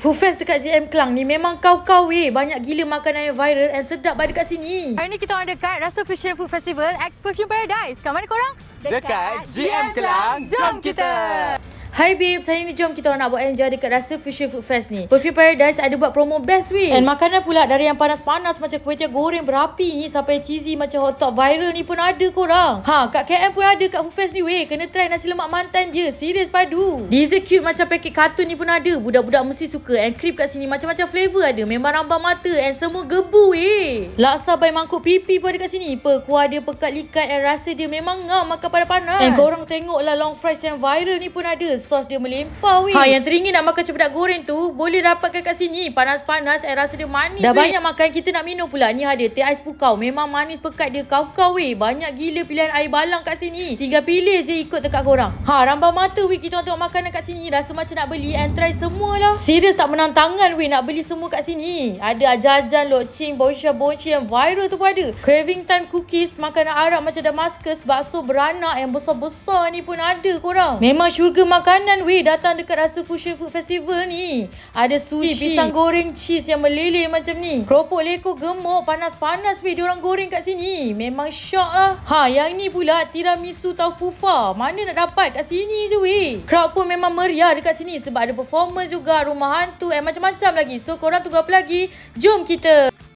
Food Fest dekat JM Klang ni memang kau-kau weh. Banyak gila makanan yang viral and sedap ada dekat sini. Hari ni kita orang dekat Rasa Fusion Food Festival Expression Paradise. Kat mana korang? Dekat JM Klang. Jom kita! Hai babes, hari ni jom kita orang nak buat enjoy dekat Rasa Fusion Food Fest ni. Perfume Paradise ada buat promo best weh. And makanan pula dari yang panas-panas macam kuih tiaw goreng berapi ni sampai cheesy macam hotdog viral ni pun ada korang. Kat KM pun ada kat Food Fest ni weh. Kena try nasi lemak mantan je. Serius padu. Dessert cute macam paket kartun ni pun ada. Budak-budak mesti suka. And cream kat sini macam-macam flavour ada. Memang rambang mata and semua gebu weh. Laksa by mangkuk pipi pun ada kat sini. Kuah dia pekat likat and rasa dia memang ngam makan pada panas. And korang tengoklah long fries yang viral ni pun ada. Sos dia melimpah weh. Yang teringin nak makan cempedak goreng tu boleh dapatkan kat sini. Panas-panas and rasa dia manis. Dah banyak makan kita nak minum pula. Ni ada teh ais pukau. Memang manis pekat dia kau-kau weh. Banyak gila pilihan air balang kat sini. Tinggal pilih je ikut dekat korang. Rambang mata weh kita orang tengok makanan kat sini. Rasa macam nak beli and try semua lah. Serius tak menang tangan weh nak beli semua kat sini. Ada jajan, loceng, bonci yang viral tu pun ada. Craving time cookies, makanan Arab macam Damascus, bakso beranak yang besar-besar ni pun ada korang. Memang syurga makanan weh datang dekat Rasa Fusion Food Festival ni. Ada sushi, pisang goreng cheese yang meleleh macam ni. Keropok leko gemuk panas-panas weh diorang goreng kat sini. Memang syok lah. Yang ni pula tiramisu taufufa. Mana nak dapat kat sini je weh. Crowd pun memang meriah dekat sini sebab ada performance juga, rumah hantu and macam-macam lagi. So korang tunggu apa lagi? Jom kita.